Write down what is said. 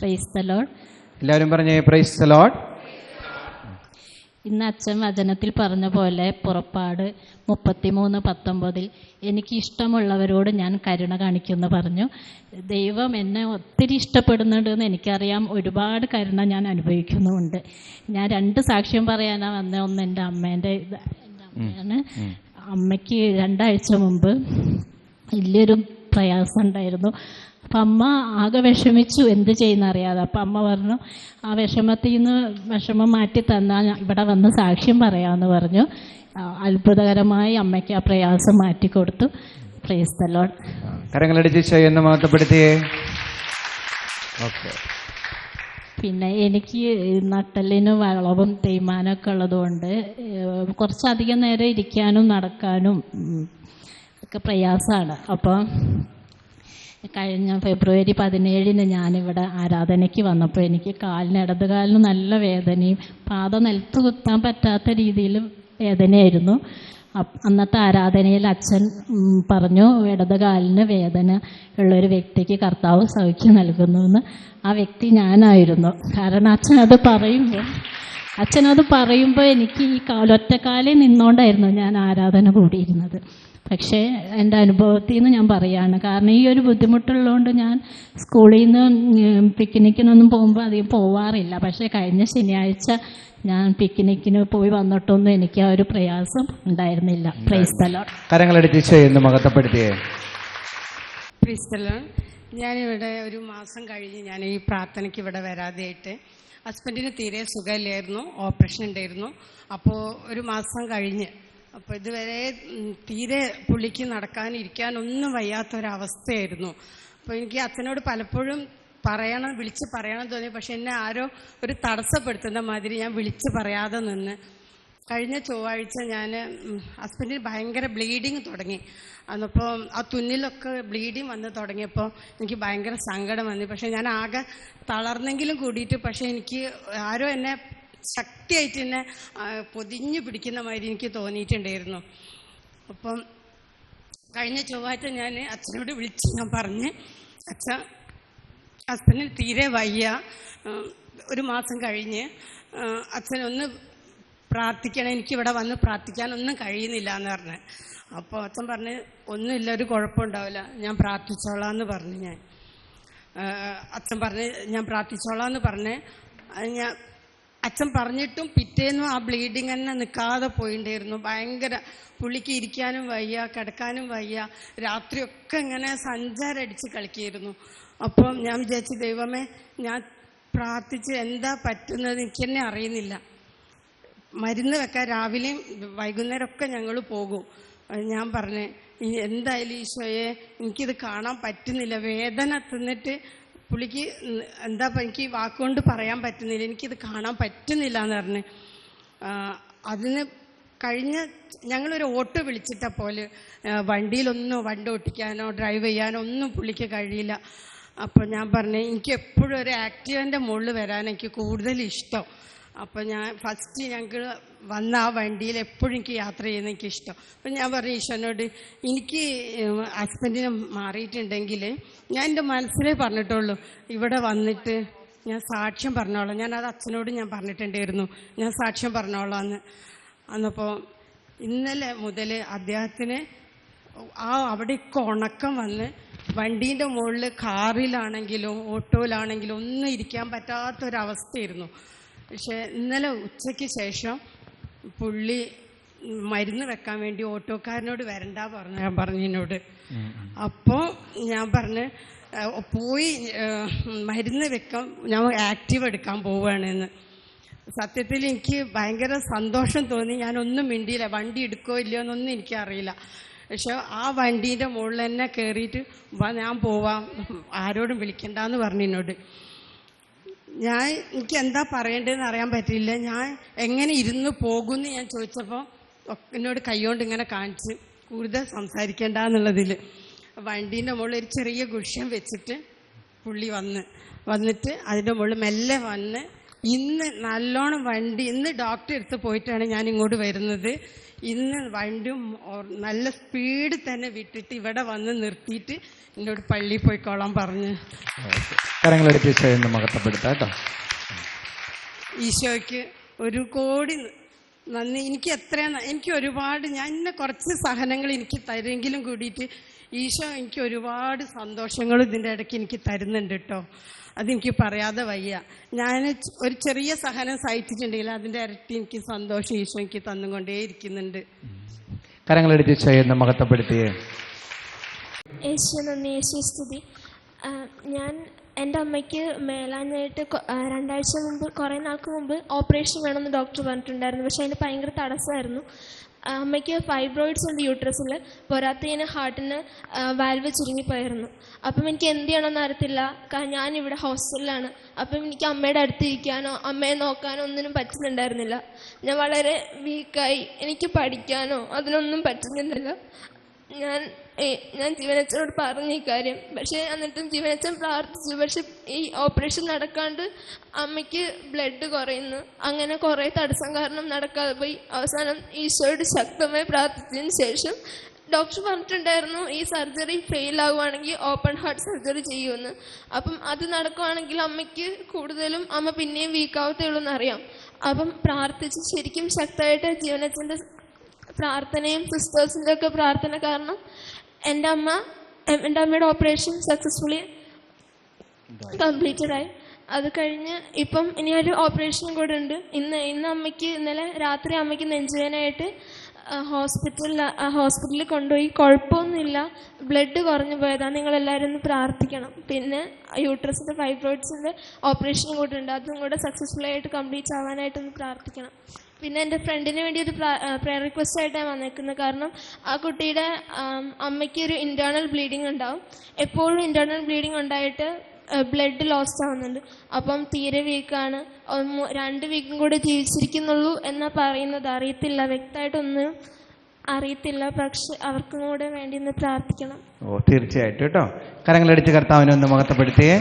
Price the Lord. എല്ലാവരും പറഞ്ഞേ price the Lord. ഇന്ന് അച്ഛൻ വചനത്തിൽ പറഞ്ഞ പോലെ പുറപ്പാട് 33:19 എനിക്ക് ഇഷ്ടമുള്ളവരോട് ഞാൻ കരുണ കാണിക്കുമെന്ന് പറഞ്ഞു. ദൈവം എന്നെ ഒത്തിരി ഇഷ്ടപ്പെടുന്നുണ്ടെന്ന് എനിക്കറിയാം. ഒരുപാട് കരുണ ഞാൻ അനുഭവിക്കുന്നുമുണ്ട്. ഞാൻ 2 സാക്ഷ്യം പറയാനാണ് വന്നത്. ഒന്ന് എൻ്റെ അമ്മേൻ്റെ അമ്മയാണ്. അമ്മയ്ക്ക് 2 ആഴ്ച മുമ്പ് വലിയൊരു പ്രയാസം ഉണ്ടായിരുന്നു. അപ്പം അമ്മ ആകെ വിഷമിച്ചു, എന്ത് ചെയ്യുന്ന അറിയാതെ. അപ്പം അമ്മ പറഞ്ഞു, ആ വിഷമം മാറ്റി തന്നാൽ ഇവിടെ വന്ന് സാക്ഷ്യം പറയാമെന്ന് പറഞ്ഞു. അത്ഭുതകരമായി അമ്മയ്ക്ക് ആ പ്രയാസം മാറ്റിക്കൊടുത്തു. Price the Lord. കരങ്ങളടിച്ച് എന്ന് മഹത്വപ്പെടുത്തിയേ. പിന്നെ എനിക്ക് നട്ടലിന് വളവും തേയ്മാനമൊക്കെ ഉള്ളതുകൊണ്ട് കുറച്ചധികം നേരം ഇരിക്കാനും നടക്കാനും ഒക്കെ പ്രയാസമാണ്. അപ്പോൾ കഴിഞ്ഞ ഫെബ്രുവരി 17 ഞാനിവിടെ ആരാധനയ്ക്ക് വന്നപ്പോൾ എനിക്ക് ഇടത് കാലിന് നല്ല വേദനയും പാദം നിലത്ത് കുത്താൻ പറ്റാത്ത രീതിയിൽ വേദനയായിരുന്നു. അന്നത്തെ ആരാധനയിൽ അച്ഛൻ പറഞ്ഞു, ഇടത് കാലിന് വേദന ഉള്ളൊരു വ്യക്തിക്ക് കർത്താവ് സൗഖ്യം നൽകുന്നുവെന്ന്. ആ വ്യക്തി ഞാനായിരുന്നു. കാരണം അച്ഛനത് പറയുമ്പോൾ എനിക്ക് ഈ ഒറ്റക്കാലിൽ നിന്നുകൊണ്ടായിരുന്നു ഞാൻ ആരാധന കൂടിയിരുന്നത്. പക്ഷേ എൻ്റെ അനുഭവത്തിൽ നിന്ന് ഞാൻ പറയുകയാണ്. കാരണം ഈ ഒരു ബുദ്ധിമുട്ടുള്ളതുകൊണ്ട് ഞാൻ സ്കൂളിൽ നിന്ന് പിക്നിക്കിനൊന്നും പോകുമ്പോൾ അധികം പോവാറില്ല. പക്ഷേ കഴിഞ്ഞ ശനിയാഴ്ച ഞാൻ പിക്നിക്കിന് പോയി വന്നിട്ടൊന്നും എനിക്ക് ആ ഒരു പ്രയാസം ഉണ്ടായിരുന്നില്ല. Praise the Lord. കരങ്ങളടിച്ച് എന്ന് മഹത്വപ്പെടുത്തിയേ. Price the Lord. ഞാനിവിടെ ഒരു മാസം കഴിഞ്ഞ് ഞാൻ ഈ പ്രാർത്ഥനയ്ക്ക് ഇവിടെ വരാതെയായിട്ട് ഹസ്ബൻഡിന് തീരെ സുഖമില്ലായിരുന്നു, ഓപ്പറേഷൻ ഉണ്ടായിരുന്നു. അപ്പോൾ ഒരു മാസം കഴിഞ്ഞ് അപ്പോൾ ഇതുവരെ തീരെ പുള്ളിക്ക് നടക്കാനും ഇരിക്കാനൊന്നും വയ്യാത്തൊരവസ്ഥയായിരുന്നു. അപ്പോൾ എനിക്ക് അച്ഛനോട് പലപ്പോഴും വിളിച്ച് പറയണം തോന്നി. പക്ഷെ എന്നെ ആരോ ഒരു തടസ്സപ്പെടുത്തുന്ന മാതിരി ഞാൻ വിളിച്ച് പറയാതെ നിന്ന്. കഴിഞ്ഞ ചൊവ്വാഴ്ച ഞാൻ ഹസ്ബൻഡിന് ഭയങ്കര ബ്ലീഡിങ് തുടങ്ങി. അന്നപ്പോൾ ആ തുന്നിലൊക്കെ ബ്ലീഡിങ് വന്ന് തുടങ്ങിയപ്പോൾ എനിക്ക് ഭയങ്കര സങ്കടം വന്നു. പക്ഷെ ഞാൻ ആകെ തളർന്നെങ്കിലും കൂടിയിട്ട് പക്ഷെ എനിക്ക് ആരോ എന്നെ ശക്തിയായിട്ട് എന്നെ പൊതിഞ്ഞു പിടിക്കുന്ന മാതിരി എനിക്ക് തോന്നിയിട്ടുണ്ടായിരുന്നു. അപ്പം കഴിഞ്ഞ ചൊവ്വാഴ്ച ഞാൻ അച്ഛനോട് വിളിച്ച് ഞാൻ പറഞ്ഞ്, അച്ഛൻ ഹസ്ബൻഡിന് തീരെ വയ്യ, ഒരു മാസം കഴിഞ്ഞ് അച്ഛനൊന്ന് പ്രാർത്ഥിക്കണം, എനിക്കിവിടെ വന്ന് പ്രാർത്ഥിക്കാനൊന്നും കഴിയുന്നില്ല എന്ന് പറഞ്ഞ്. അപ്പോൾ അച്ഛൻ പറഞ്ഞ് ഒന്നുമില്ല, ഒരു കുഴപ്പമുണ്ടാവില്ല, ഞാൻ പ്രാർത്ഥിച്ചോളാം എന്ന് പറഞ്ഞു. അച്ഛൻ പറഞ്ഞ് ഞാൻ പ്രാർത്ഥിച്ചോളാം എന്ന് പറഞ്ഞ് അച്ഛൻ പറഞ്ഞിട്ടും പിറ്റേന്നും ആ ബ്ലീഡിങ് തന്നെ നിൽക്കാതെ പോയിണ്ടായിരുന്നു. ഭയങ്കര പുള്ളിക്ക് ഇരിക്കാനും വയ്യ, കിടക്കാനും വയ്യ, രാത്രിയൊക്കെ ഇങ്ങനെ സഞ്ചാരടിച്ച് കളിക്കായിരുന്നു. അപ്പം ഞാൻ വിചാരിച്ചു, ദൈവമേ ഞാൻ പ്രാർത്ഥിച്ച് എന്താ പറ്റുന്നത് എനിക്ക് തന്നെ അറിയുന്നില്ല. മരുന്ന് വെക്കാൻ രാവിലെയും വൈകുന്നേരമൊക്കെ ഞങ്ങൾ പോകും. ഞാൻ പറഞ്ഞേ, എന്തായാലും ഈശോയെ എനിക്കിത് കാണാൻ പറ്റുന്നില്ല, വേദന തിന്നിട്ട് പുള്ളിക്ക് എന്താ എനിക്ക് വാക്കുകൊണ്ട് പറയാൻ പറ്റുന്നില്ല, എനിക്കിത് കാണാൻ പറ്റുന്നില്ല എന്ന് പറഞ്ഞ്. അതിന് കഴിഞ്ഞ ഞങ്ങളൊരു ഓട്ടോ വിളിച്ചിട്ട പോലെ വണ്ടി ഓട്ടിക്കാനോ ഡ്രൈവ് ചെയ്യാനോ ഒന്നും പുള്ളിക്ക് കഴിയില്ല. അപ്പോൾ ഞാൻ പറഞ്ഞു, എനിക്ക് എപ്പോഴും ഒരു ആക്റ്റീവൻ്റെ മുകളിൽ വരാൻ എനിക്ക് കൂടുതൽ ഇഷ്ടം. അപ്പോൾ ഞാൻ ഫസ്റ്റ് ഞങ്ങൾക്ക് വന്ന ആ വണ്ടിയിൽ എപ്പോഴും എനിക്ക് യാത്ര ചെയ്യുന്ന എനിക്കിഷ്ടം. അപ്പം ഞാൻ പറഞ്ഞു ഈശോനോട്, എനിക്ക് ഹസ്ബൻഡിനെ മാറിയിട്ടുണ്ടെങ്കിൽ ഞാൻ എൻ്റെ മനസ്സിലേ പറഞ്ഞിട്ടുള്ളൂ, ഇവിടെ വന്നിട്ട് ഞാൻ സാക്ഷ്യം പറഞ്ഞോളാം. ഞാനത് അച്ഛനോട് ഞാൻ പറഞ്ഞിട്ടുണ്ടായിരുന്നു, ഞാൻ സാക്ഷ്യം പറഞ്ഞോളാം. അന്നപ്പോൾ ഇന്നലെ മുതൽ അദ്ദേഹത്തിന് അവിടെയൊക്കെ ഉണക്കം വന്ന് വണ്ടീൻ്റെ മുകളിൽ കാറിലാണെങ്കിലും ഓട്ടോയിലാണെങ്കിലും ഒന്നും ഇരിക്കാൻ പറ്റാത്തൊരവസ്ഥയായിരുന്നു. പക്ഷെ ഇന്നലെ ഉച്ചയ്ക്ക് ശേഷം പുള്ളി മരുന്ന് വെക്കാൻ വേണ്ടി ഓട്ടോക്കാരനോട് വരണ്ട പറഞ്ഞതിനോട്. അപ്പോൾ ഞാൻ പറഞ്ഞ് പോയി മരുന്ന് വെക്കാൻ ഞാൻ ആക്റ്റീവ് എടുക്കാൻ പോവുകയാണെന്ന്. സത്യത്തിൽ എനിക്ക് ഭയങ്കര സന്തോഷം തോന്നി. ഞാനൊന്നും മിണ്ടിയില്ല, വണ്ടി എടുക്കോ ഇല്ലയോ എന്നൊന്നും എനിക്കറിയില്ല. പക്ഷെ ആ വണ്ടീൻ്റെ മുകളിൽ തന്നെ കയറിയിട്ട് ഞാൻ പോവാം, ആരോടും വിളിക്കണ്ടെന്ന് പറഞ്ഞു എന്നോട്. എനിക്ക് എന്താ പറയേണ്ടതെന്ന് അറിയാൻ പറ്റില്ല. ഞാൻ എങ്ങനെ ഇരുന്ന് പോകുമെന്ന് ഞാൻ ചോദിച്ചപ്പോൾ എന്നോട് കൈകൊണ്ട് ഇങ്ങനെ കാണിച്ച് കൂടുതൽ സംസാരിക്കേണ്ടെന്നുള്ളതിൽ വണ്ടീൻ്റെ മുകളിൽ ഒരു ചെറിയ ഗുഷ്യം വെച്ചിട്ട് പുള്ളി വന്നിട്ട് അതിൻ്റെ മുകളിൽ മെല്ലെ വന്ന് ഇന്ന് നല്ലോണം വണ്ടി, ഇന്ന് ഡോക്ടറെ അടുത്ത് പോയിട്ടാണ് ഞാൻ ഇങ്ങോട്ട് വരുന്നത്. ഇന്ന് വണ്ടിയും നല്ല സ്പീഡ് തന്നെ വിട്ടിട്ട് ഇവിടെ വന്ന് നിർത്തിയിട്ട് എന്നോട് പള്ളിയിൽ പോയിക്കോളാൻ പറഞ്ഞു. കരങ്ങളടിച്ച് ഈശോയെന്ന് മഹത്വപ്പെടുത്താം കേട്ടോ. ഈശോയ്ക്ക് 1 കോടി നന്ദി. എനിക്ക് ഒരുപാട്, ഞാൻ ഇന്നെ കുറച്ച് സഹനങ്ങൾ എനിക്ക് തരുമെങ്കിലും കൂടിയിട്ട് ഈശോ എനിക്ക് ഒരുപാട് സന്തോഷങ്ങൾ ഇതിൻ്റെ ഇടയ്ക്ക് എനിക്ക് തരുന്നുണ്ട് കേട്ടോ. അതെനിക്ക് പറയാതെ വയ്യ. ഞാൻ ഒരു ചെറിയ സഹനം സഹിച്ചിട്ടുണ്ടെങ്കിൽ അതിൻ്റെ ഇരട്ടി എനിക്ക് സന്തോഷം ഈശോ എനിക്ക് തന്നുകൊണ്ടേയിരിക്കുന്നുണ്ട്. കരങ്ങളടിച്ച് ഈശോയെന്ന് മഹത്വപ്പെടുത്തിയേ. യേശു നന്ദി, യേശു സ്തുതി. ഞാൻ എൻ്റെ അമ്മയ്ക്ക് മേലാഞ്ഞായിട്ട് 2 ആഴ്ച മുമ്പ്, കുറേ നാൾക്ക് മുമ്പ് ഓപ്പറേഷൻ വേണമെന്ന് ഡോക്ടർ പറഞ്ഞിട്ടുണ്ടായിരുന്നു. പക്ഷേ അതിന് ഭയങ്കര തടസ്സമായിരുന്നു. അമ്മയ്ക്ക് ഫൈബ്രോയിഡ്സ് ഉണ്ട് യൂട്രസിൽ. പോരാത്തതിന് ഹാർട്ടിന് വാൽവ് ചുരുങ്ങിപ്പോയിരുന്നു. അപ്പം എനിക്ക് എന്ത് ചെയ്യണമെന്ന് അറിയത്തില്ല. ഞാനിവിടെ ഹോസ്റ്റലിലാണ്. അപ്പം എനിക്ക് അമ്മയുടെ അടുത്തിരിക്കാനോ അമ്മയെ നോക്കാനോ ഒന്നിനും പറ്റുന്നുണ്ടായിരുന്നില്ല. ഞാൻ വളരെ വീക്കായി. എനിക്ക് പഠിക്കാനോ അതിനൊന്നും പറ്റുന്നുണ്ടില്ല. ഞാൻ ജീവനച്ചനോട് പറഞ്ഞു ഈ കാര്യം. പക്ഷേ എന്നിട്ടും ജീവനച്ചൻ പ്രാർത്ഥിച്ചു. പക്ഷെ ഈ ഓപ്പറേഷൻ നടക്കാണ്ട് അമ്മയ്ക്ക് ബ്ലഡ് കുറയുന്നു. അങ്ങനെ കുറേ തടസ്സം കാരണം നടക്കാതെ പോയി. അവസാനം ഈശോയോട് ശക്തമായി പ്രാർത്ഥിച്ചതിന് ശേഷം ഡോക്ടർ പറഞ്ഞിട്ടുണ്ടായിരുന്നു ഈ സർജറി ഫെയിൽ ആകുവാണെങ്കിൽ ഓപ്പൺ ഹാർട്ട് സർജറി ചെയ്യുമെന്ന്. അപ്പം അത് നടക്കുവാണെങ്കിൽ അമ്മയ്ക്ക് കൂടുതലും അമ്മ പിന്നെയും വീക്കാവത്തേ ഉള്ളൂ എന്നറിയാം. അപ്പം പ്രാർത്ഥിച്ച് ശരിക്കും ശക്തമായിട്ട് ജീവനച്ചൻ്റെ പ്രാർത്ഥനയും സിസ്റ്റേഴ്സിൻ്റെ ഒക്കെ പ്രാർത്ഥന കാരണം എൻ്റെ അമ്മയുടെ ഓപ്പറേഷൻ സക്സസ്ഫുള്ളി കംപ്ലീറ്റഡ് ആയി. അത് കഴിഞ്ഞ് ഇപ്പം ഇനി ഒരു ഓപ്പറേഷനും കൂടെ ഉണ്ട്. ഇന്നലെ രാത്രി അമ്മയ്ക്ക് നെഞ്ചുവേദനയായിട്ട് ഹോസ്പിറ്റലിൽ കൊണ്ടുപോയി. കുഴപ്പമൊന്നുമില്ല, ബ്ലഡ് കുറഞ്ഞു പോയതാണ്. നിങ്ങളെല്ലാവരും ഒന്ന് പ്രാർത്ഥിക്കണം. പിന്നെ യൂട്രസിൻ്റെ ഫൈബ്രോയിഡ്സിൻ്റെ ഓപ്പറേഷനും കൂടെ ഉണ്ട്. അതും കൂടെ സക്സസ്ഫുൾ ആയിട്ട് കംപ്ലീറ്റ് ആവാനായിട്ടൊന്ന് പ്രാർത്ഥിക്കണം. പിന്നെ എൻ്റെ ഫ്രണ്ടിന് വേണ്ടി ഒരു പ്രയർ റിക്വസ്റ്റ് ആയിട്ടാണ് വന്നേക്കുന്നത്. കാരണം ആ കുട്ടിയുടെ അമ്മയ്ക്ക് ഒരു ഇൻറ്റേർണൽ ബ്ലീഡിങ് ഉണ്ടാവും. എപ്പോഴും ഇൻറ്റേർണൽ ബ്ലീഡിങ് ഉണ്ടായിട്ട് ബ്ലഡ് ലോസ്റ്റ് ആവുന്നുണ്ട്. അപ്പം തീരെ വീക്കാണ്. 2 വീക്കും കൂടെ ജീവിച്ചിരിക്കുന്നുള്ളൂ എന്നാണ് പറയുന്നത്. അറിയത്തില്ല, വ്യക്തമായിട്ടൊന്നും അറിയത്തില്ല. പക്ഷെ അവർക്കും കൂടെ വേണ്ടി ഒന്ന് പ്രാർത്ഥിക്കണം. തീർച്ചയായിട്ടും കേട്ടോ. കരങ്ങളടിച്ച് കർത്താവിനെ ഒന്ന് മഹത്വപ്പെടുത്തിയേ.